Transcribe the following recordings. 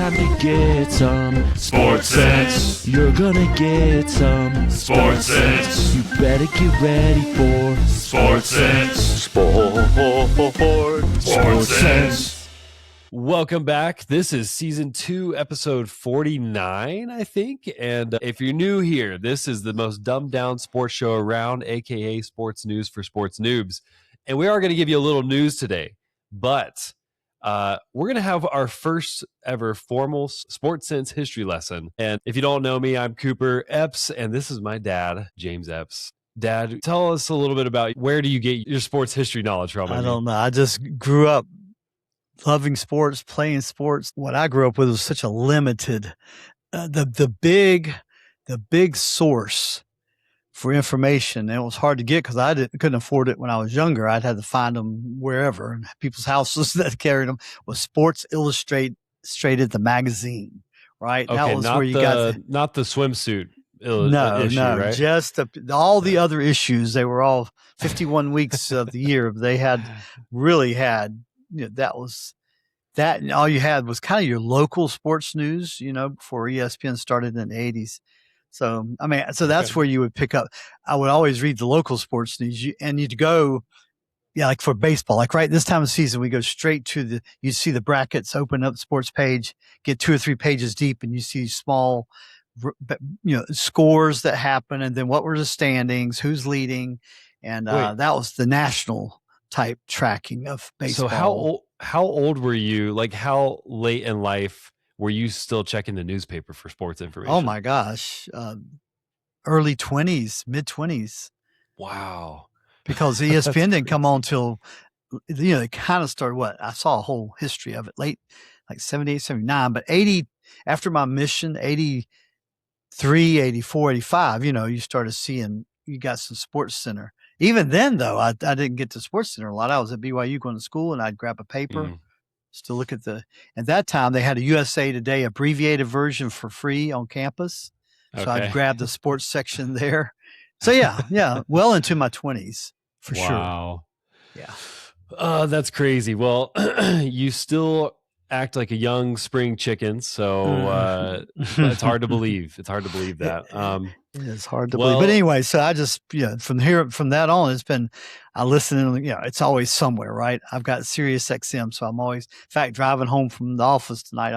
time to get some SportSense. You're gonna get some SportSense. You better get ready for SportSense. SportSense. Welcome back. This is season 2, episode 49, I think. And if you're new here, this is the most dumbed down sports show around, aka sports news for sports noobs. And we are going to give you a little news today, but we're going to have our first ever formal SportSense history lesson. And if you don't know me, I'm Cooper Epps, and this is my dad, James Epps. Dad, tell us a little bit about where do you get your sports history knowledge from? I don't know. I just grew up loving sports, playing sports. What I grew up with was such a limited, the big source for information. And it was hard to get because I couldn't afford it when I was younger. I'd had to find them wherever, and people's houses that carried them was Sports Illustrated, the magazine, right? Okay, that was where you got not the swimsuit. No, right? Just all the other issues. They were all 51 weeks of the year. They really had. That was that. And all you had was kind of your local sports news, before ESPN started in the 80s. So, that's where you would pick up. I would always read the local sports news, and you'd go, like for baseball, like right this time of season, we go straight to you see the brackets, open up the sports page, get 2 or 3 pages deep, and you see small, scores that happen, and then what were the standings, who's leading. And that was the national type tracking of baseball. So how old were you? Like how late in life were you still checking the newspaper for sports information? Oh my gosh. Early 20s, mid 20s. Wow. Because ESPN didn't come on till, they kind of started I saw a whole history of it late, like 78, 79, but 80, after my mission, 83, 84, 85, you started seeing, you got some Sports Center. Even then, though, I didn't get to Sports Center a lot. I was at BYU going to school, and I'd grab a paper, still look at at that time, they had a USA Today abbreviated version for free on campus. So I'd grab the sports section there. So, yeah, well into my 20s, for sure. Wow. Yeah. That's crazy. Well, you still act like a young spring chicken, so it's hard to believe. It's hard to believe that. It's hard to believe. But anyway, so I just, from that on, I listen, it's always somewhere, right? I've got Sirius XM, so I'm always, in fact, driving home from the office tonight,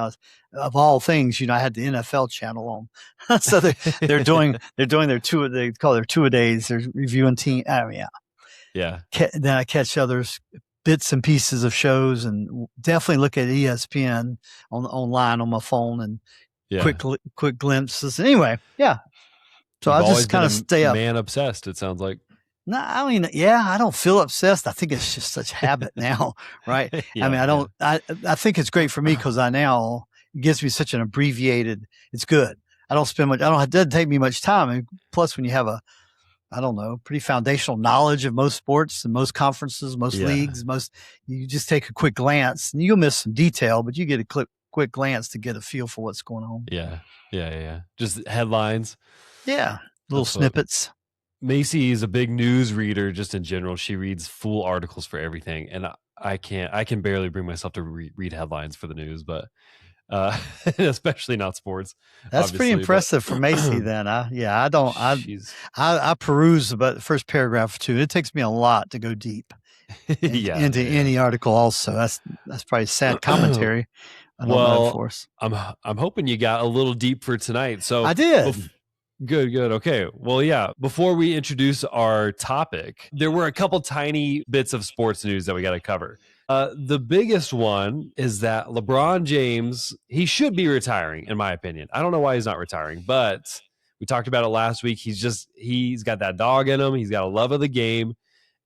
of all things, I had the NFL channel on. So they're doing their they call their two-a-days. They're reviewing team. Yeah. Then I catch others, bits and pieces of shows, and definitely look at ESPN online on my phone and quick glimpses. Anyway, yeah. So I just kind of stay up. Man obsessed, it sounds like. No, I don't feel obsessed. I think it's just such habit now, right? I think it's great for me because it gives me such an abbreviated, it's good. I don't spend much, it doesn't take me much time. And plus when you have pretty foundational knowledge of most sports and most conferences, most leagues, you just take a quick glance and you'll miss some detail, but you get a quick glance to get a feel for what's going on. Yeah. Just headlines. Yeah. Little snippets. Macy is a big news reader just in general. She reads full articles for everything. And I can barely bring myself to read headlines for the news, but especially not sports. That's pretty impressive for Macy then. I peruse about the first paragraph or two. It takes me a lot to go deep into any article also. That's probably sad commentary. For us. I'm hoping you got a little deep for tonight. So I did. Good. Okay. Well, yeah. Before we introduce our topic, there were a couple tiny bits of sports news that we got to cover. The biggest one is that LeBron James, he should be retiring, in my opinion. I don't know why he's not retiring, but we talked about it last week. He's got that dog in him. He's got a love of the game,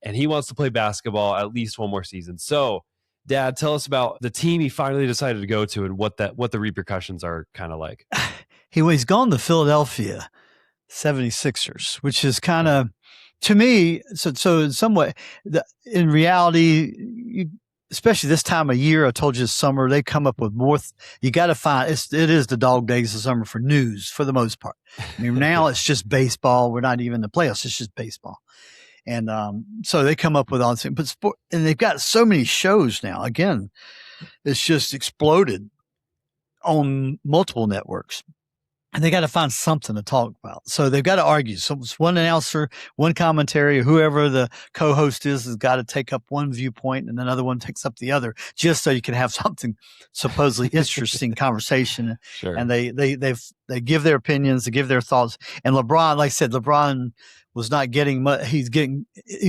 and he wants to play basketball at least one more season. So, Dad, tell us about the team he finally decided to go to and what the repercussions are kind of like. He's gone to Philadelphia 76ers, which is kind of, to me, so in some way, in reality, especially this time of year, I told you this summer, they come up with more. You got to find, it is the dog days of summer for news for the most part. Now it's just baseball. We're not even in the playoffs. It's just baseball. And so they come up with all this, but and they've got so many shows now. Again, it's just exploded on multiple networks. And they got to find something to talk about. So they've got to argue. So it's one announcer, one commentary, whoever the co-host is has got to take up one viewpoint and another one takes up the other, just so you can have something supposedly interesting conversation. Sure. And they give their opinions, they give their thoughts. And LeBron, like I said, LeBron was not getting much. He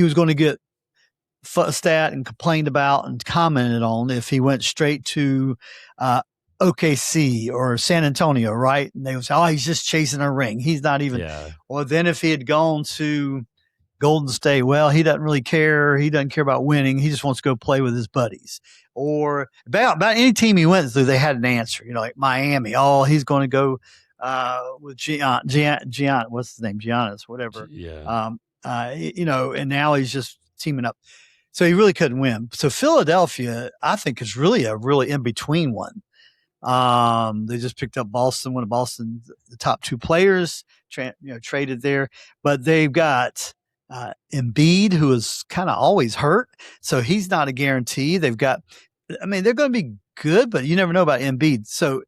was going to get fussed at and complained about and commented on if he went straight to, OKC or San Antonio, right? And they would say, oh, he's just chasing a ring. He's not even. Yeah. Or then if he had gone to Golden State, well, he doesn't really care. He doesn't care about winning. He just wants to go play with his buddies. Or about any team he went through, they had an answer. Like Miami. Oh, he's going to go with Gian. What's his name? Giannis, whatever. Yeah. And now he's just teaming up. So he really couldn't win. So Philadelphia, I think, is really a really in between one. They just picked up Boston, one of Boston's the top two players, traded there, but they've got Embiid, who is kind of always hurt, so he's not a guarantee. They're going to be good, but you never know about Embiid. So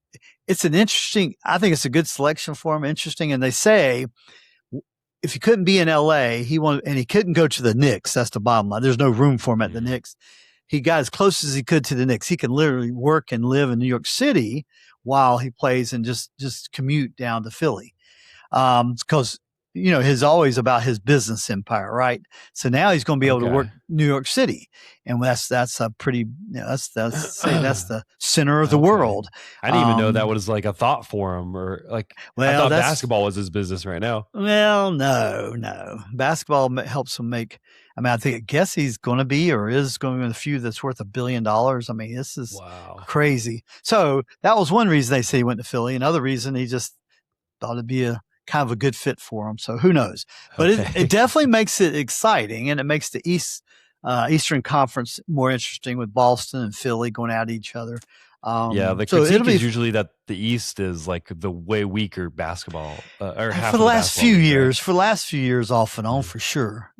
it's I think it's a good selection for him. Interesting. And they say if he couldn't be in LA, and he couldn't go to the Knicks. That's the bottom line. There's no room for him at the Knicks. He got as close as he could to the Knicks. He can literally work and live in New York City while he plays and just commute down to Philly. Because, he's always about his business empire, right? So now he's going to be able to work New York City. And that's a pretty, that's the center of the world. I didn't even know that was like a thought for him I thought basketball was his business right now. Well, no. Basketball helps him make, I guess he's going to be or is going to be a few that's worth $1 billion. This is crazy. So that was one reason they say he went to Philly. Another reason he just thought it'd be a kind of a good fit for him. So who knows? But it definitely makes it exciting, and it makes the Eastern Conference more interesting with Boston and Philly going at each other. The critique is usually that the East is like the way weaker baskexball or half for the last few years. For the last few years, off and on, for sure.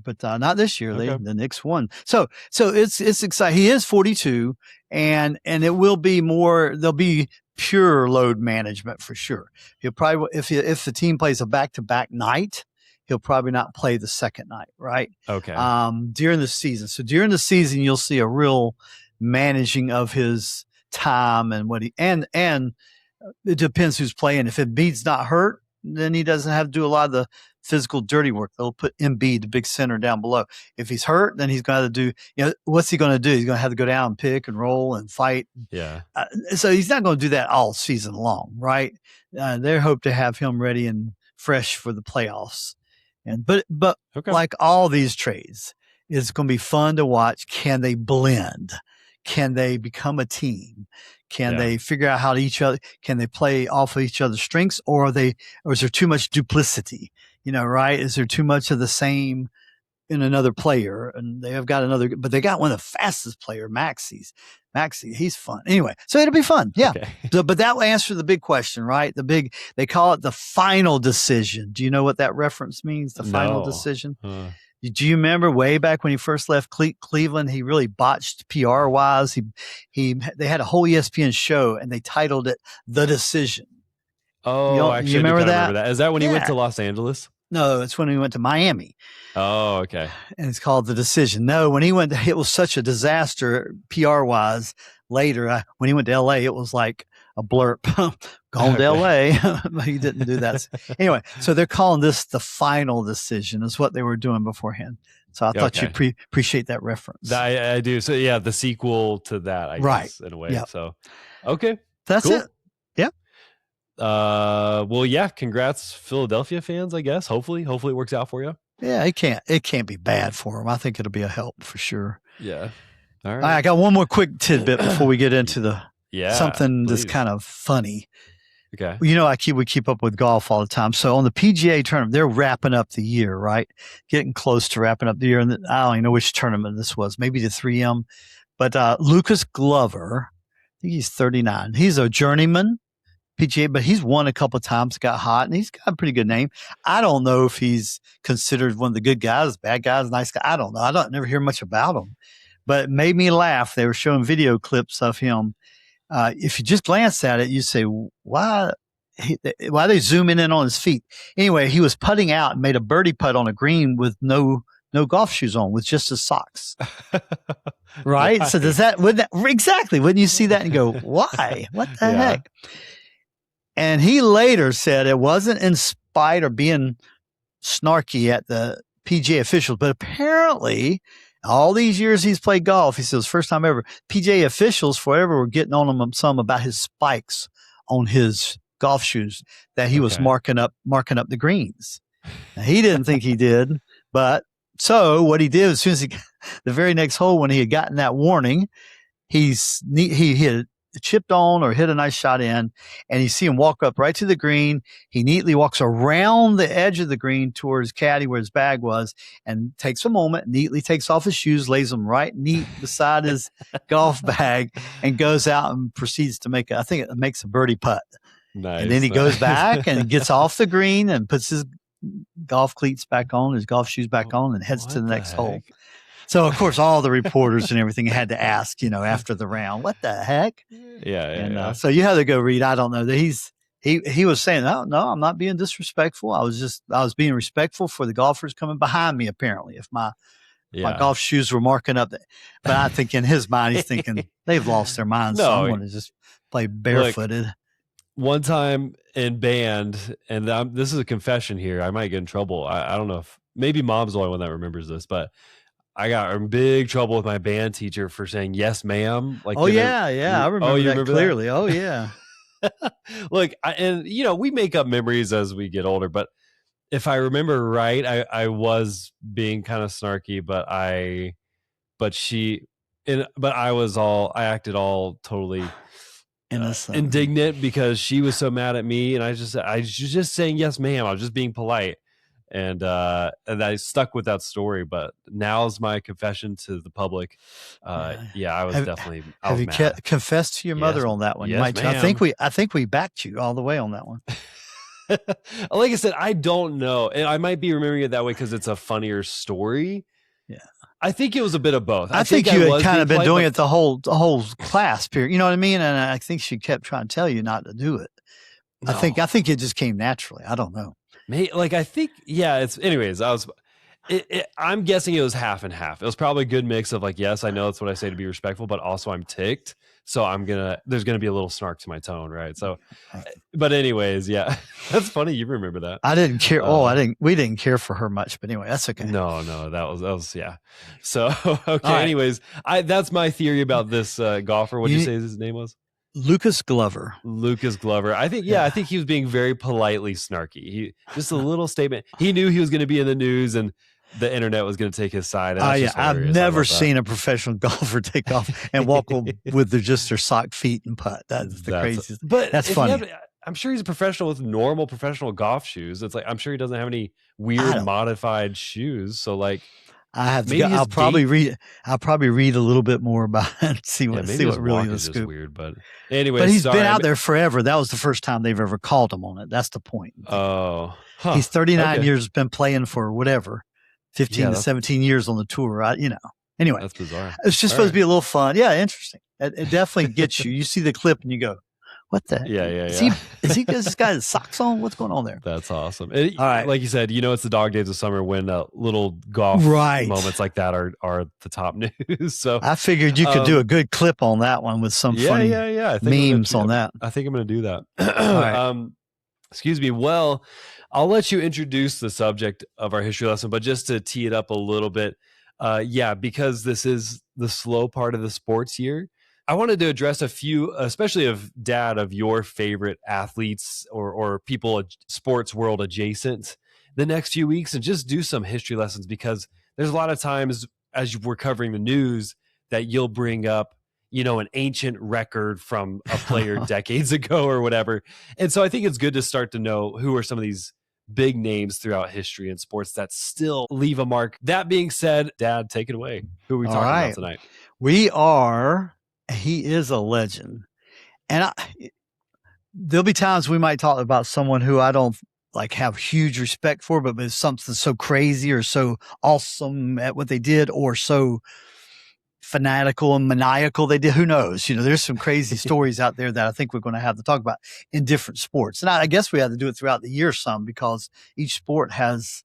But not this year. The Knicks won. So it's exciting. He is 42, and it will be more. There'll be pure load management for sure. He'll probably if the team plays a back-to-back night, he'll probably not play the second night, right? Okay. During the season. So during the season, you'll see a real managing of his time and what and it depends who's playing. If Embiid's not hurt, then he doesn't have to do a lot of the physical dirty work. They'll put Embiid, the big center, down below. If he's hurt, then he's going to do, what's he going to do? He's going to have to go down and pick and roll and fight. Yeah. So he's not going to do that all season long, right? They hope to have him ready and fresh for the playoffs. But like all these trades, it's going to be fun to watch. Can they blend? Can they become a team? Can they figure out how to can they play off of each other's strengths, or is there too much duplicity? Right? Is there too much of the same in another player? And they have got but they got one of the fastest player, Maxey, he's fun. Anyway, so it'll be fun. Yeah. Okay. But that will answer the big question, right? They call it the final decision. Do you know what that reference means? The final decision? Do you remember way back when he first left Cleveland, he really botched PR wise. They had a whole ESPN show and they titled it The Decision. Oh, actually, you remember that? Is that when he went to Los Angeles? No, it's when he went to Miami. Oh, okay. And it's called The Decision. No, when he went, it was such a disaster PR wise. Later, when he went to LA, it was like a blurb. Going to LA, but he didn't do that. Anyway, so they're calling this the final decision, is what they were doing beforehand. So I thought you'd appreciate that reference. I do. So yeah, the sequel to that, I guess, in a way. Yep. So, okay, that's it. Yeah. Well, yeah. Congrats, Philadelphia fans. I guess. Hopefully, it works out for you. Yeah, it can't be bad for them. I think it'll be a help for sure. Yeah. All right. I got one more quick tidbit before we get into the something that's kind of funny. Okay. We keep up with golf all the time. So on the PGA tournament, they're wrapping up the year, right? Getting close to wrapping up the year. And I don't even know which tournament this was, maybe the 3M. But Lucas Glover, I think he's 39. He's a journeyman PGA, but he's won a couple of times, got hot, and he's got a pretty good name. I don't know if he's considered one of the good guys, bad guys, nice guy. I don't know. Never hear much about him. But it made me laugh. They were showing video clips of him if you just glance at it, you say, why are they zooming in on his feet? Anyway, he was putting out and made a birdie putt on a green with no golf shoes on, with just his socks. Right? Nice. So exactly. Wouldn't you see that and go, why? What the heck? And he later said it wasn't in spite or being snarky at the PGA officials, but apparently all these years he's played golf, he said it was the first time ever, PGA officials forever were getting on him some about his spikes on his golf shoes that he was marking up the greens. Now, he didn't think he did, but so what he did, as soon as the very next hole, when he had gotten that warning, he had chipped on or hit a nice shot in, and you see him walk up right to the green. He neatly walks around the edge of the green towards caddy where his bag was, and takes a moment, neatly takes off his shoes, lays them right neat beside his golf bag, and goes out and proceeds to make a birdie putt. Nice. And then he goes back and gets off the green and puts his golf cleats back on, his golf shoes back on, and heads to the next hole. So, of course, all the reporters and everything had to ask, after the round, what the heck? Yeah. So you have to go read. I don't know that he was saying, no, I'm not being disrespectful. I was being respectful for the golfers coming behind me. Apparently, if my golf shoes were marking up, but I think in his mind, he's thinking they've lost their minds. So I'm going to just play barefooted. One time in band, and this is a confession here. I might get in trouble. I don't know if maybe mom's the only one that remembers this, but I got in big trouble with my band teacher for saying "yes, ma'am." Like, I remember that clearly. Oh yeah. Look, we make up memories as we get older, but if I remember right, I was being kind of snarky, but I acted all totally indignant because she was so mad at me, and I was just saying yes, ma'am. I was just being polite. And I stuck with that story, but now's my confession to the public. I was definitely. Have you confessed to your mother on that one? Yes, ma'am. I think we backed you all the way on that one. Like I said, I don't know, and I might be remembering it that way because it's a funnier story. Yeah, I think it was a bit of both. I think you had kind of been doing it the whole class period. You know what I mean? And I think she kept trying to tell you not to do it. No. I think it just came naturally. I don't know. I think, it's anyways, I'm guessing it was half and half. It was probably a good mix of yes, I know that's what I say to be respectful, but also I'm ticked. So there's going to be a little snark to my tone. Right. So, but anyways, that's funny. You remember that. I didn't care. We didn't care for her much, but anyway, that's okay. No, that was. So, okay. Right. Anyways, that's my theory about this golfer. What did you say his name was? Lucas Glover. I think he was being very politely snarky. Just a little statement. He knew he was going to be in the news and the internet was going to take his side. I've never seen a professional golfer take off and walk with just their sock feet and putt. That's the craziest. But that's funny. I'm sure he's a professional with normal professional golf shoes. It's I'm sure he doesn't have any weird modified shoes. So I'll probably read a little bit more about it and see what really the scoop. Weird, but anyway, but he's been out there forever. That was the first time they've ever called him on it. That's the point. Oh, he's 39 years, been playing for whatever, 15 to 17 years on the tour. Anyway, that's bizarre. It's just supposed to be a little fun. Yeah, interesting. It definitely gets you. You see the clip and you go, what the? Is this guy has socks on? What's going on there? That's awesome. All right. Like you said, it's the dog days of summer when little golf moments like that are the top news. So I figured you could do a good clip on that one with some funny memes on that. I think I'm going to do that. All right. Excuse me. Well, I'll let you introduce the subject of our history lesson, but just to tee it up a little bit, because this is the slow part of the sports year, I wanted to address a few, especially of your favorite athletes or people sports world adjacent the next few weeks, and just do some history lessons, because there's a lot of times as we're covering the news that you'll bring up, an ancient record from a player decades ago or whatever. And so I think it's good to start to know who are some of these big names throughout history and sports that still leave a mark. That being said, Dad, take it away. Who are we talking about tonight? He is a legend. And there'll be times we might talk about someone who I don't have huge respect for, but it's something so crazy or so awesome at what they did or so fanatical and maniacal they did. Who knows? There's some crazy stories out there that I think we're going to have to talk about in different sports. And I guess we have to do it throughout the year some, because each sport has,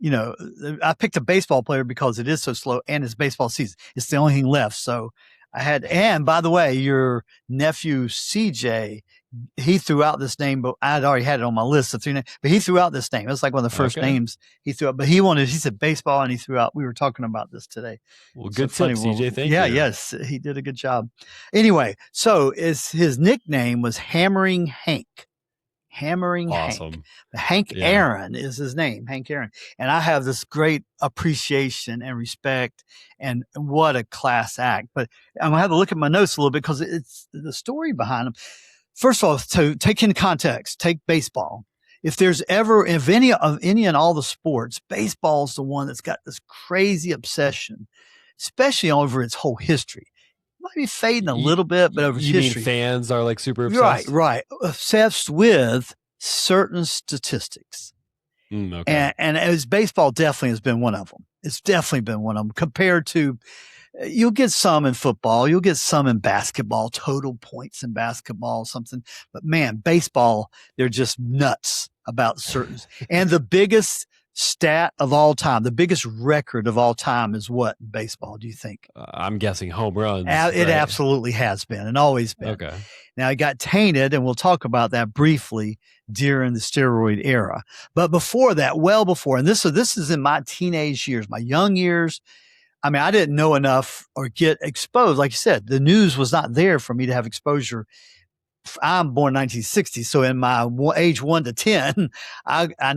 I picked a baseball player because it is so slow and it's baseball season. It's the only thing left. So and by the way, your nephew CJ, he threw out this name, but I'd already had it on my list of 3 names, but he threw out this name. It was like one of the first names he threw out, but he said baseball, and he threw out, we were talking about this today. Well, good tip, CJ. Thank you. Yeah, yes, he did a good job. Anyway, so his nickname was Hammering Hank. Awesome. Hank Aaron is his name, Hank Aaron. And I have this great appreciation and respect, and what a class act. But I'm going to have to look at my notes a little bit, because it's the story behind him. First of all, to take in context, take baseball. If any and all the sports, baseball is the one that's got this crazy obsession, especially over its whole history. It might be fading a little bit, but over its history. You mean fans are like super obsessed? Right. Obsessed with certain statistics. Okay. And as baseball definitely has been one of them. It's definitely been one of them, compared to, you'll get some in football, you'll get some in basketball, total points in basketball, something. But man, baseball, they're just nuts about certain. And the biggest stat of all time, the biggest record of all time is what in baseball, do you think? I'm guessing home runs. It absolutely has been and always been. Okay. Now, it got tainted, and we'll talk about that briefly during the steroid era. But before that, well before, and this is in my teenage years, my young years. I mean, I didn't know enough or get exposed. Like you said, the news was not there for me to have exposure. I'm born 1960, so in my age 1 to 10,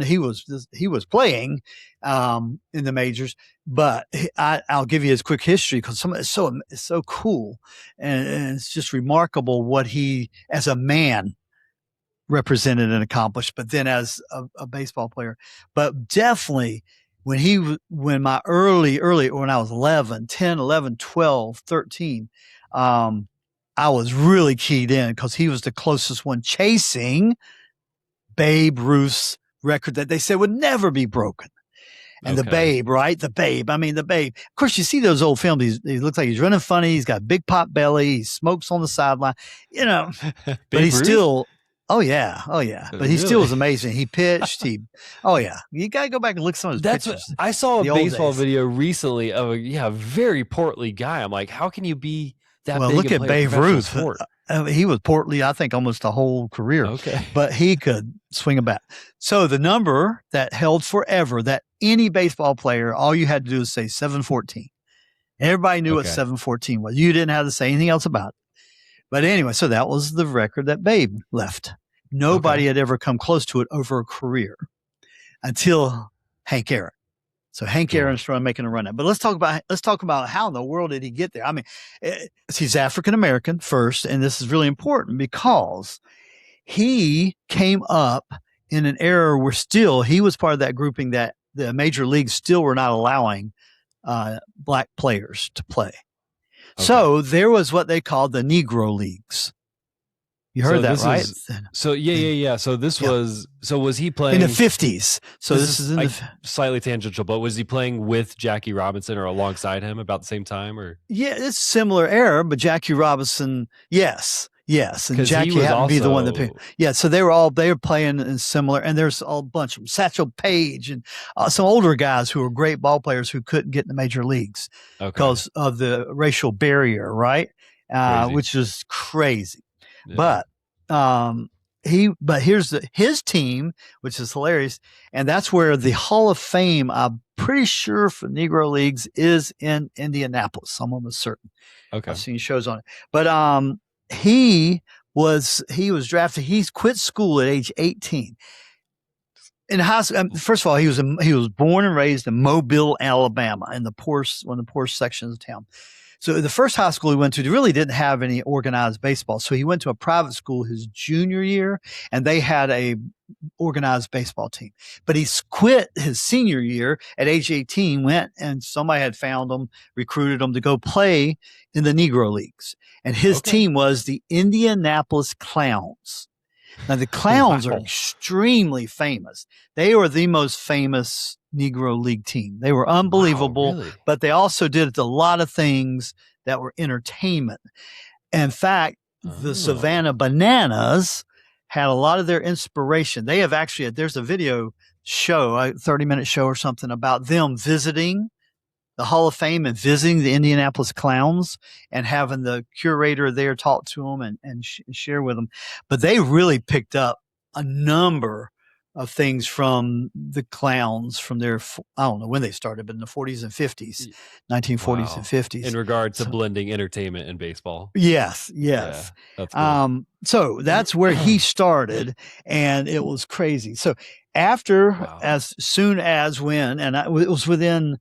he was playing in the majors. But I'll give you his quick history, because it's so cool, and it's just remarkable what he, as a man, represented and accomplished. But then as a baseball player, but definitely. When my early, when I was 10, 11, 12, 13, I was really keyed in, because he was the closest one chasing Babe Ruth's record that they said would never be broken. And the Babe, right? The Babe. I mean, the Babe. Of course, you see those old films. He looks like he's running funny. He's got a big pot belly. He smokes on the sideline, but he's still. Oh yeah. But he still was amazing. He pitched. You got to go back and look at some of his pictures. I saw a baseball video recently of a very portly guy. I'm like, how can you be that big? Well, look at Babe Ruth. He was portly, I think, almost the whole career. Okay. But he could swing a bat. So the number that held forever, that any baseball player, all you had to do was say 714. Everybody knew what 714 was. You didn't have to say anything else about it. But anyway, so that was the record that Babe left. Nobody had ever come close to it over a career until Hank Aaron. So Hank Aaron started making a run at. But let's talk about how in the world did he get there? I mean, he's African American first, and this is really important because he came up in an era where still he was part of that grouping that the major leagues still were not allowing black players to play. Okay. So there was what they called the Negro Leagues. You heard that, right? So was he playing in the 50s? So this is in slightly tangential, but was he playing with Jackie Robinson or alongside him about the same time? Or it's similar era, but Jackie Robinson, yes, and Jackie happened to be the one that picked. Yeah, so they were playing in similar, and there's a bunch of them. Satchel Paige and some older guys who were great ball players who couldn't get in the major leagues because of the racial barrier, right? Which is crazy. Yeah. But here's his team, which is hilarious, and that's where the Hall of Fame, I'm pretty sure, for Negro Leagues is in Indianapolis. I'm almost certain. Okay, I've seen shows on it. But he was drafted. He quit school at age 18. In high school, first of all, he was born and raised in Mobile, Alabama, in one of the poorest sections of town. So the first high school he went to, they really didn't have any organized baseball. So he went to a private school his junior year, and they had a organized baseball team. But he quit his senior year at age 18, went, and somebody had found him, recruited him to go play in the Negro Leagues. And his team was the Indianapolis Clowns. Now, the Clowns are extremely famous. They were the most famous Negro League team. They were unbelievable, but they also did a lot of things that were entertainment. In fact, the Oh. Savannah Bananas had a lot of their inspiration. They have actually, there's a video show, a 30-minute show or something about them visiting the Hall of Fame and visiting the Indianapolis Clowns and having the curator there talk to them and share with them. But they really picked up a number of things from the Clowns from their, I don't know when they started, but in the 40s and 50s, 1940s and 50s. In regard to blending entertainment and baseball. Yes. Yeah, that's cool. So that's where he started, and it was crazy. So after, as soon as when, and it was within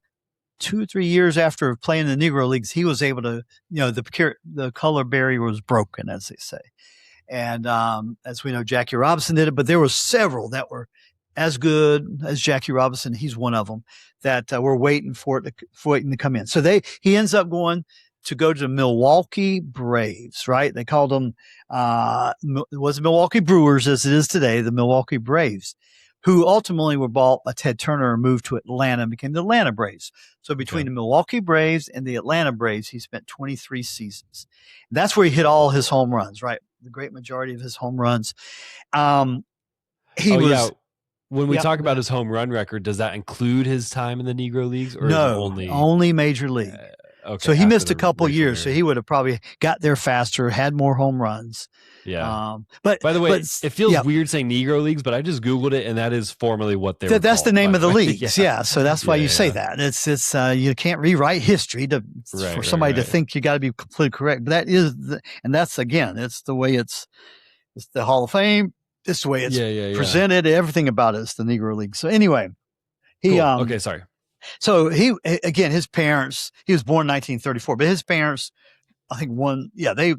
2 or 3 years after playing the Negro Leagues, he was able to, the color barrier was broken, as they say. And as we know, Jackie Robinson did it, but there were several that were as good as Jackie Robinson. He's one of them that were waiting to come in. So he ends up going to go to the Milwaukee Braves, right? They called them, it was Milwaukee Brewers as it is today, the Milwaukee Braves, who ultimately were bought by Ted Turner and moved to Atlanta and became the Atlanta Braves. So between the Milwaukee Braves and the Atlanta Braves, he spent 23 seasons. That's where he hit all his home runs, right? The great majority of his home runs. When we talk about his home run record, does that include his time in the Negro Leagues? Or no, is it only Major League. So he missed a couple years. Year. So he would have probably got there faster, had more home runs. Yeah. But by the way, it feels weird saying Negro Leagues, but I just Googled it, and that is formarily what they were That's called, the name of the leagues. Yeah. So that's why you say that. It's you can't rewrite history for somebody to think you got to be completely correct. But that is, and that's again, it's the way it's the Hall of Fame. It's the way it's presented. Everything about it is the Negro League. So anyway, okay, sorry. So his parents, he was born in 1934, but his parents, I think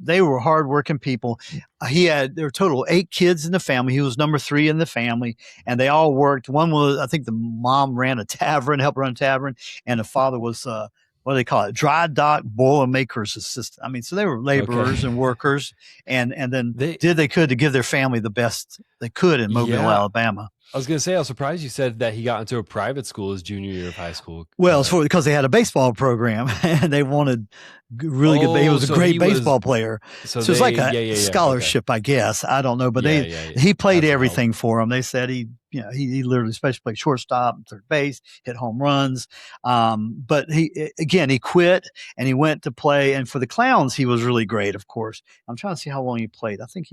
they were hardworking people. There were a total of 8 kids in the family. He was number 3 in the family, and they all worked. One was, I think the mom ran a tavern, helped run a tavern, and the father was, what do they call it? Dry dock boilermaker's assistant. I mean, so they were laborers and workers, and then they could to give their family the best they could in Mobile, Alabama. I was going to say, I was surprised you said that he got into a private school his junior year of high school. Well, it's because they had a baseball program and they wanted really good. He was a great baseball player. So it's like a scholarship, I guess. I don't know, but he played everything for them. They said he literally especially played shortstop, third base, hit home runs. But he quit and he went to play. And for the Clowns, he was really great, of course. I'm trying to see how long he played. I think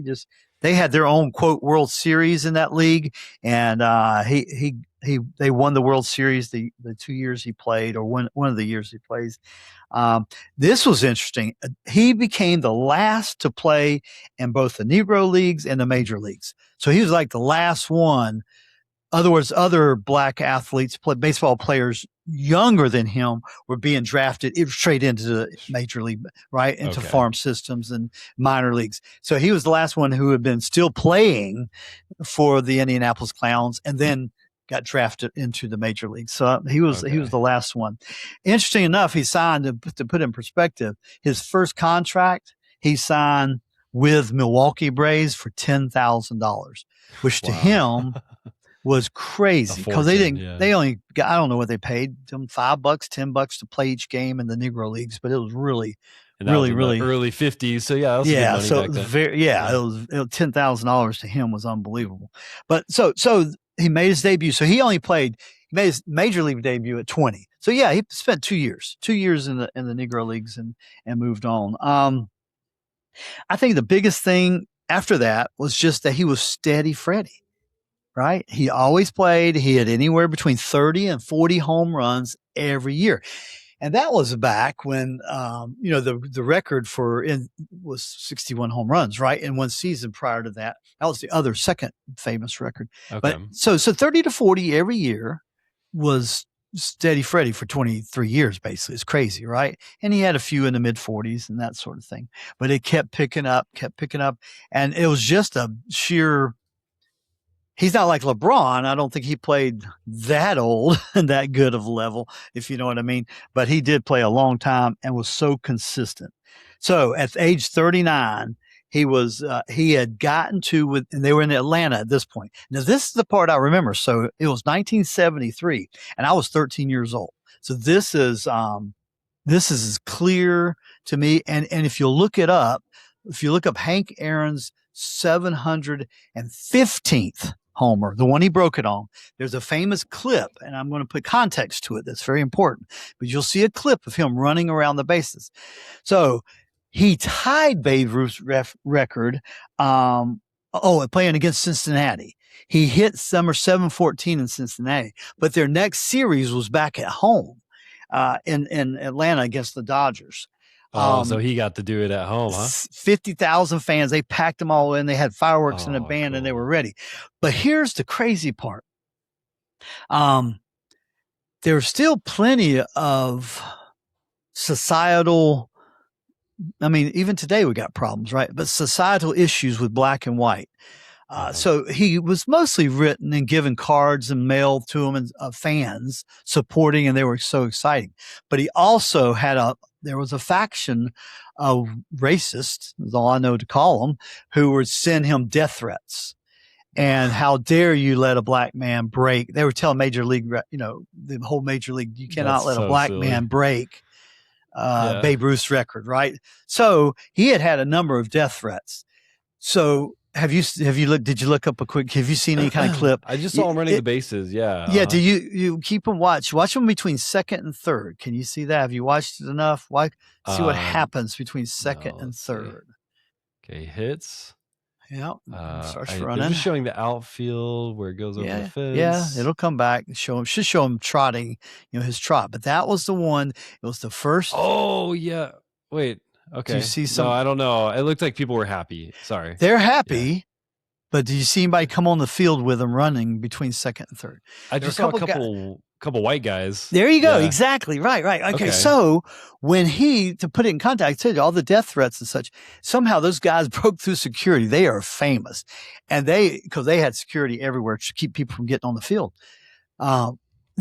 they had their own quote World Series in that league, and they won the World Series the 2 years he played, or one of the years he plays. This was interesting. He became the last to play in both the Negro Leagues and the Major Leagues. So he was like the last one. In other words, other black athletes, baseball players younger than him, were being drafted straight into the major league, right? Into farm systems and minor leagues. So he was the last one who had been still playing for the Indianapolis Clowns and then got drafted into the major league. So he was the last one. Interesting enough, he signed, to put in perspective, his first contract he signed with Milwaukee Braves for $10,000, which to him was crazy because they only got, I don't know what they paid them, $5, $10 to play each game in the Negro Leagues, but it was really early 50s. So that was good money back then. It was $10,000 to him was unbelievable. But so he made his debut. So he made his major league debut at 20. So he spent 2 years in the Negro Leagues and moved on. I think the biggest thing after that was just that he was steady Freddie. Right? He always played. He had anywhere between 30 and 40 home runs every year. And that was back when, the record was 61 home runs, right? In one season prior to that. That was the other second famous record. Okay. But so 30 to 40 every year was steady Freddie for 23 years, basically. It's crazy, right? And he had a few in the mid 40s and that sort of thing. But it kept picking up. And it was just a sheer... He's not like LeBron. I don't think he played that old and that good of a level, if you know what I mean. But he did play a long time and was so consistent. So at age 39, he had gotten to and they were in Atlanta at this point. Now, this is the part I remember. So it was 1973, and I was 13 years old. So this is as clear to me. And if you look it up, if you look up Hank Aaron's 715th homer, the one he broke it on, there's a famous clip, and I'm going to put context to it. That's very important. But you'll see a clip of him running around the bases. So he tied Babe Ruth's record. Playing against Cincinnati. He hit number 714 in Cincinnati, but their next series was back at home in Atlanta against the Dodgers. So he got to do it at home, huh? 50,000 fans. They packed them all in. They had fireworks and a band, and they were ready. But here's the crazy part. There's still plenty of societal, even today we got problems, right? But societal issues with black and white. So he was mostly written and given cards and mailed to them and fans supporting, and they were so exciting. But he also there was a faction of racists, is all I know to call them, who would send him death threats. And how dare you let a black man break? They were telling Major League, the whole Major League, you cannot let a black man break Babe Ruth's record, right? So he had a number of death threats. So have you looked? Did you look up have you seen any kind of clip? I just saw him running the bases. Yeah. Yeah. Do you keep him watch them between second and third? Can you see that? Have you watched it enough? See what happens between second and third. Okay. Hits. Yeah. Starts running. They're just showing the outfield where it goes over the fence. Yeah. It'll come back and should show him trotting, his trot. But that was the one. It was the first. Oh yeah. Wait. Okay. Do you see some? No, I don't know. It looked like people were happy. Sorry. They're happy, but do you see anybody come on the field with them running between second and third? I just saw a couple white guys. There you go. Yeah. Exactly. Right. Okay. So when to put it in context, I told you all the death threats and such, somehow those guys broke through security. They are famous. And because they had security everywhere to keep people from getting on the field.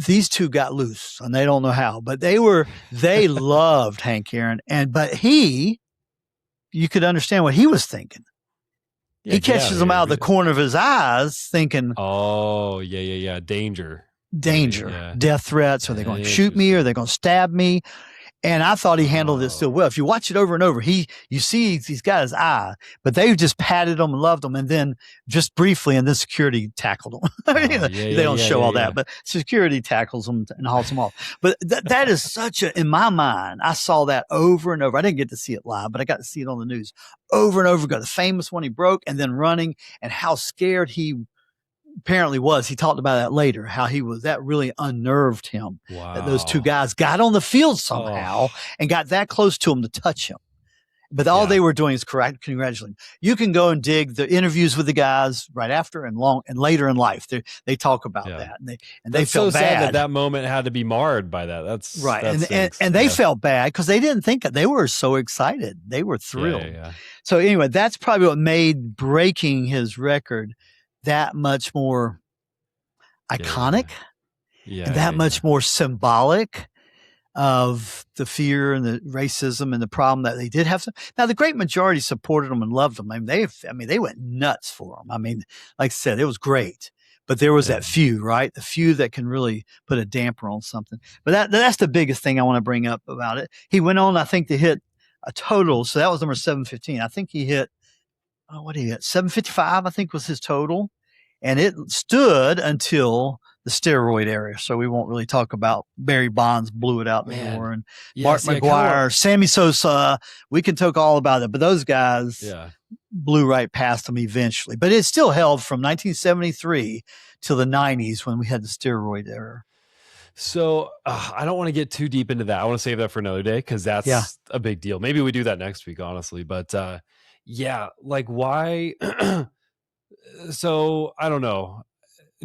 These two got loose, and they don't know how, but they loved Hank Aaron. But you could understand what he was thinking. Yeah, he catches them out of the corner of his eyes thinking, oh, yeah. Danger. Yeah. Death threats. Are they going to shoot me? Are they going to stab me? And I thought he handled it still well. If you watch it over and over, you see he's got his eye, but they just patted him and loved him. And then just briefly, and then security tackled him. They don't show all that, but security tackles him and hauls him off. But that is in my mind, I saw that over and over. I didn't get to see it live, but I got to see it on the news over and over. Got the famous one he broke and then running, and how scared he apparently was. He talked about that later, how that really unnerved him. Wow. That those two guys got on the field somehow and got that close to him to touch him. But all they were doing is congratulating him. You can go and dig the interviews with the guys right after and later in life. They talk about that, and they felt so bad sad that moment had to be marred by that. That's right, and they felt bad because they didn't think it. They were so excited, they were thrilled. Yeah. So anyway, that's probably what made breaking his record that much more iconic, and that much more symbolic of the fear and the racism and the problem that they did have. Now, the great majority supported them and loved them. They went nuts for them. Like I said, it was great, but there was that few, right? The few that can really put a damper on something. But that's the biggest thing I want to bring up about it. He went on, I think, to hit a total. So that was number 715. I think he hit, what did he hit? 755, I think was his total. And it stood until the steroid era. So we won't really talk about Barry Bonds blew it out anymore. And Mark McGwire, Sammy Sosa, we can talk all about it. But those guys blew right past them eventually. But it still held from 1973 till the 90s when we had the steroid era. So I don't want to get too deep into that. I want to save that for another day because that's a big deal. Maybe we do that next week, honestly. But like why? So I don't know.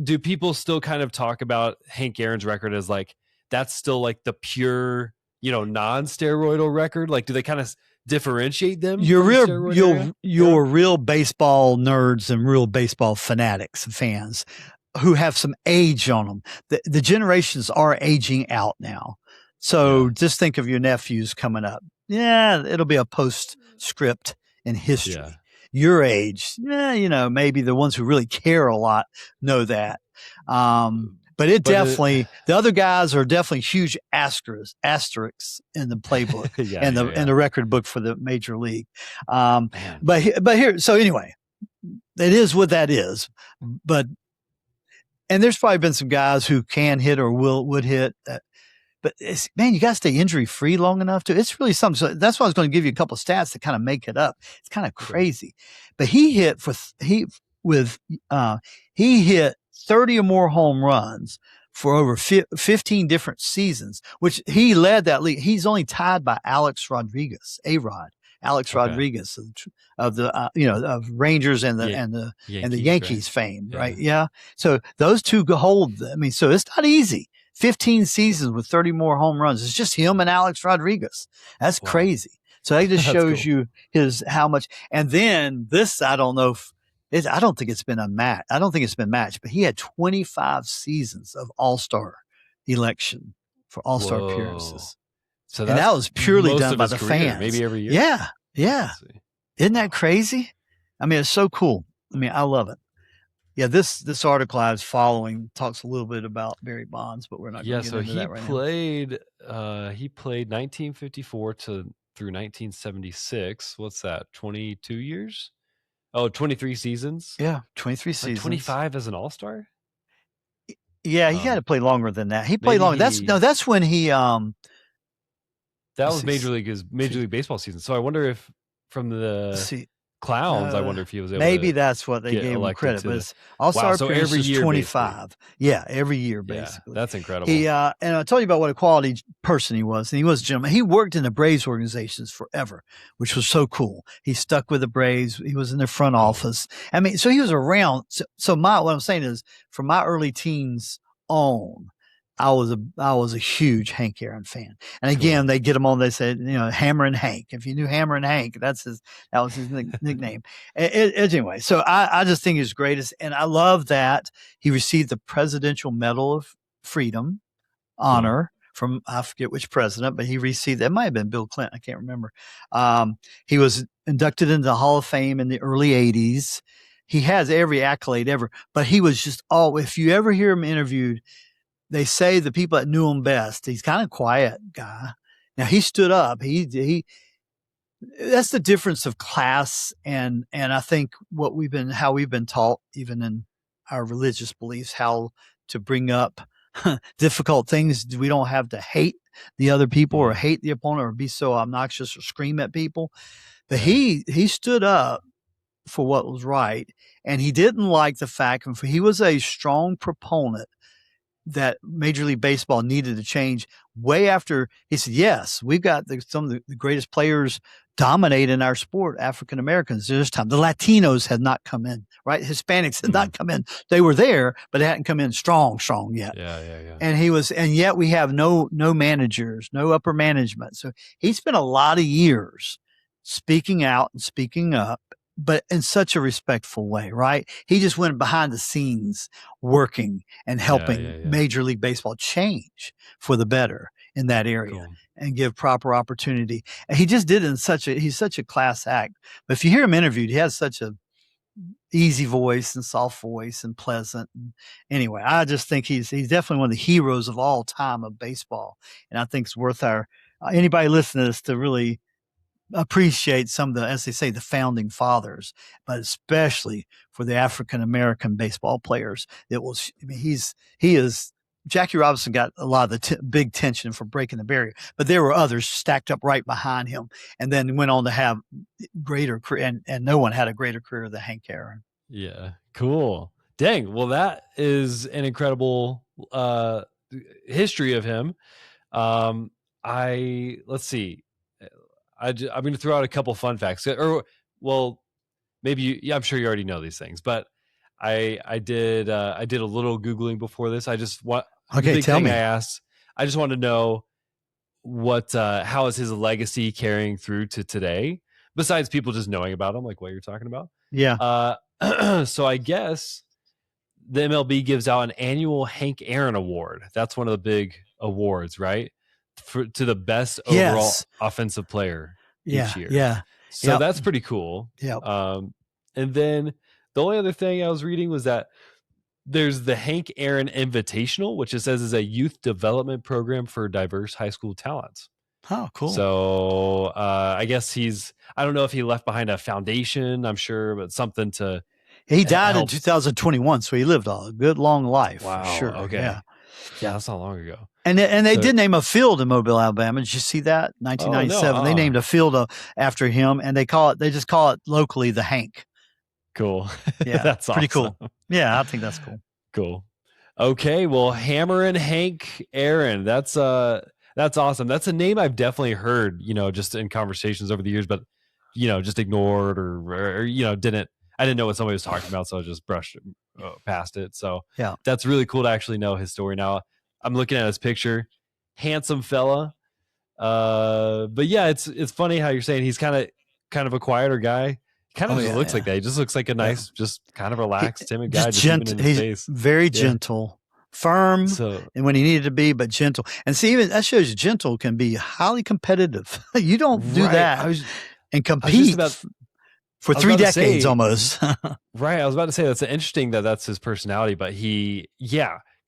Do people still kind of talk about Hank Aaron's record as like that's still like the pure, non-steroidal record? Like, do they kind of differentiate them? You're real baseball nerds and real baseball fanatics and fans who have some age on them. The generations are aging out now. So just think of your nephews coming up. Yeah, it'll be a postscript in history. Yeah. Your age, maybe the ones who really care a lot know that. But But it definitely, the other guys are definitely huge asterisks in the playbook and the record book for the major league. But here, so anyway, it is what that is. And there's probably been some guys who can hit or would hit. But man, you got to stay injury free long enough to. It's really something. So that's why I was going to give you a couple of stats to kind of make it up. It's kind of crazy. But he hit 30 or more home runs for over 15 different seasons, which he led that league. He's only tied by Alex Rodriguez, Alex Rodriguez of the of Rangers and the Yankees fame, right? Yeah. So those two hold. I mean, so it's not easy. 15 seasons with 30 more home runs. It's just him and Alex Rodriguez. That's crazy. So that just shows you how much. And then this, I don't know if I don't think it's been unmatched. I don't think it's been matched, but he had 25 seasons of All-Star election for All-Star appearances. So that was purely done by the fans. Maybe every year. Yeah. Yeah. Isn't that crazy? I mean, it's so cool. I mean, I love it. Yeah, this article I was following talks a little bit about Barry Bonds, but we're not going to get into that right now. He played 1954 through 1976. What's that? 22 years? Oh, 23 seasons? Yeah, 23 seasons. 25 as an All-Star? Yeah, he had to play longer than that. He played longer. That's when he that was Major League Baseball season. So I wonder if from the Clowns, I wonder if he was able maybe to that's what they gave him credit. But All-Star every year, 25. Basically. Yeah, every year, basically. Yeah, that's incredible. He and I told you about what a quality person he was. And he was a gentleman. He worked in the Braves organizations forever, which was so cool. He stuck with the Braves. He was in their front office. I mean, so he was around. So what I'm saying is, from my early teens on, I was a huge Hank Aaron fan. And again, they get him on. They said, Hammer and Hank. If you knew Hammer and Hank, that was his nickname. Anyway, so I just think he's greatest, and I love that he received the Presidential Medal of Freedom honor from I forget which president, but he received that. It might have been Bill Clinton. I can't remember. He was inducted into the Hall of Fame in the early '80s. He has every accolade ever, but he was just if you ever hear him interviewed. They say the people that knew him best, he's kind of quiet guy. Now he stood up. He that's the difference of class and I think how we've been taught even in our religious beliefs, how to bring up difficult things. We don't have to hate the other people or hate the opponent or be so obnoxious or scream at people. But he stood up for what was right. And he didn't like the fact he was a strong proponent that Major League Baseball needed to change way after he said, yes, we've got some of the greatest players dominating our sport, African Americans this time. The Latinos had not come in, right? Hispanics had not come in. They were there, but they hadn't come in strong yet. Yeah. And yet we have no managers, no upper management. So he spent a lot of years speaking out and speaking up, but in such a respectful way, right? He just went behind the scenes working and helping Major League Baseball change for the better in that area and give proper opportunity. And he just did it he's such a class act. But if you hear him interviewed, he has such a easy voice and soft voice and pleasant. And anyway, I just think he's definitely one of the heroes of all time of baseball. And I think it's worth anybody listening to this to really appreciate some of as they say, the founding fathers, but especially for the African-American baseball players. Jackie Robinson got a lot of the big tension for breaking the barrier, but there were others stacked up right behind him and then went on to have greater career, and no one had a greater career than Hank Aaron. Yeah. Cool. Dang. Well, that is an incredible history of him. Let's see. I'm going to throw out a couple fun facts, maybe I'm sure you already know these things, but I did a little Googling before this. I just tell me. I just want to know how is his legacy carrying through to today, besides people just knowing about him, like what you're talking about. Yeah. So I guess the MLB gives out an annual Hank Aaron Award. That's one of the big awards, right? To the best overall offensive player each year. Yeah. So that's pretty cool. Yeah. And then the only other thing I was reading was that there's the Hank Aaron Invitational, which it says is a youth development program for diverse high school talents. Oh, cool. So I guess I don't know if he left behind a foundation, I'm sure, but something to. He died in 2021, so he lived a good long life. Wow. For sure. Okay. Yeah. That's not long ago. And they did name a field in Mobile, Alabama. Did you see that? 1997. no. They named a field after him, and they just call it locally the Hank. Cool. Yeah. That's pretty awesome. cool. Yeah, I think that's cool. Cool. Okay. Well, Hammerin' Hank Aaron. That's awesome. That's a name I've definitely heard, just in conversations over the years, but, just ignored or I didn't know what somebody was talking about. So I just brushed past it. So yeah, that's really cool to actually know his story. Now I'm looking at his picture, handsome fella. But yeah, it's funny how you're saying he's kind of a quieter guy. Kind of just looks like that. He just looks like a nice, just kind of relaxed, timid guy. Just gentle. He's face. Very gentle, firm, and when he needed to be, but gentle. And see, even that shows you gentle can be highly competitive. You don't do that and compete for 3 decades almost. Right. I was about to say that's interesting that's his personality, but he,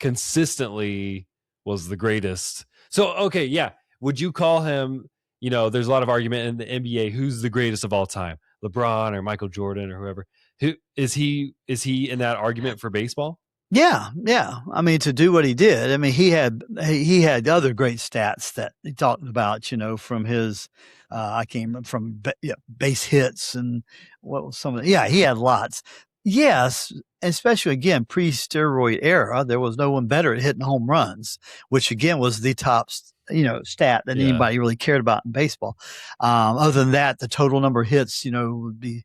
consistently was the greatest. So, okay. Yeah. Would you call him, there's a lot of argument in the NBA, who's the greatest of all time? LeBron or Michael Jordan or whoever. Who is he in that argument for baseball? Yeah. I mean, to do what he did, I mean, he had other great stats that he talked about, from his, from base hits and what was some of he had lots. Yes. Especially again, pre-steroid era, there was no one better at hitting home runs, which again was the top, stat that anybody really cared about in baseball. Other than that, the total number of hits, would be,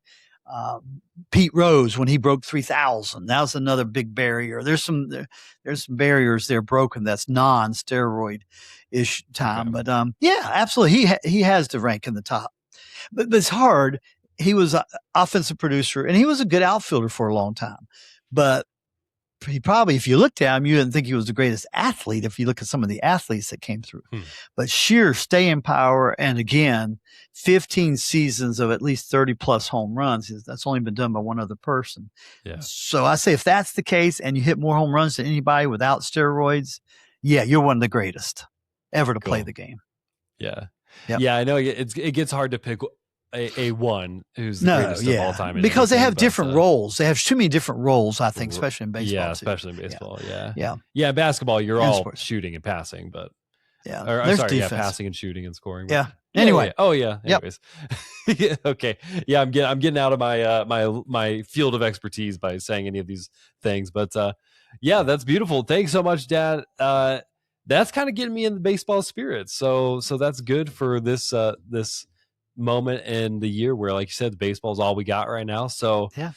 Pete Rose when he broke 3,000. That was another big barrier. There's some barriers there broken. That's non-steroid ish time. Okay. But yeah, absolutely. He has to rank in the top. But it's hard. He was an offensive producer and he was a good outfielder for a long time. But he probably, if you looked at him, you didn't think he was the greatest athlete if you look at some of the athletes that came through. But sheer staying power, and again, 15 seasons of at least 30 plus home runs, that's only been done by one other person. Yeah. So I say if that's the case and you hit more home runs than anybody without steroids, yeah, you're one of the greatest ever to play the game. Yeah. Yep. Yeah, I know it gets hard to pick a one who's the greatest of all time. Because they have different roles. They have too many different roles, I think, especially in baseball. Yeah, especially in baseball. Yeah. Yeah. Basketball, you're all shooting and passing, but passing and shooting and scoring. Yeah. Anyway. Yeah. Oh yeah. Anyways. Yep. Okay. Yeah, I'm getting out of my my field of expertise by saying any of these things, but yeah, that's beautiful. Thanks so much, Dad. That's kind of getting me in the baseball spirit. So that's good for this this moment in the year where, like you said, baseball is all we got right now. So yeah.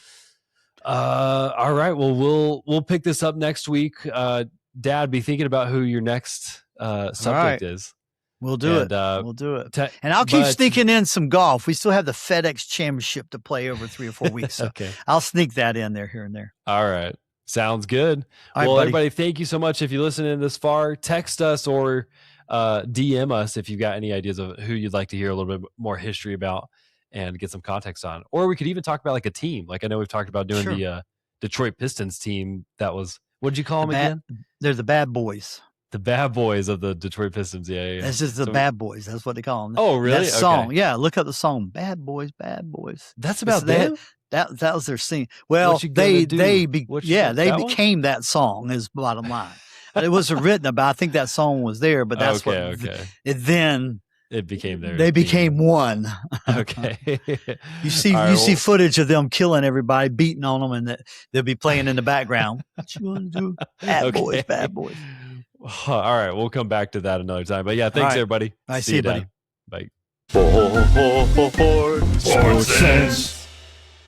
All right. Well, we'll pick this up next week. Dad, be thinking about who your next subject is. We'll do it. And I'll keep sneaking in some golf. We still have the FedEx Championship to play over 3 or 4 weeks. So okay. I'll sneak that in there here and there. All right. Sounds good. All well, right, everybody, thank you so much. If you listen in this far, text us or DM us if you've got any ideas of who you'd like to hear a little bit more history about and get some context on. Or we could even talk about like a team. Like I know we've talked about doing the Detroit Pistons team. That was, what did you call them again? They're the bad boys. The bad boys of the Detroit Pistons. Yeah. That's just the bad boys. That's what they call them. Oh, really? That song. Okay. Yeah. Look up the song. Bad boys, bad boys. That's about them? That was their scene. Well, they became that song is bottom line. It wasn't written about. I think that song was there, but that's it became their. They became one. Okay. You see footage of them killing everybody, beating on them, and they'll be playing in the background. What you want to do? Bad boys. All right, we'll come back to that another time. But yeah, thanks everybody. See you, buddy. Bye. SportSense.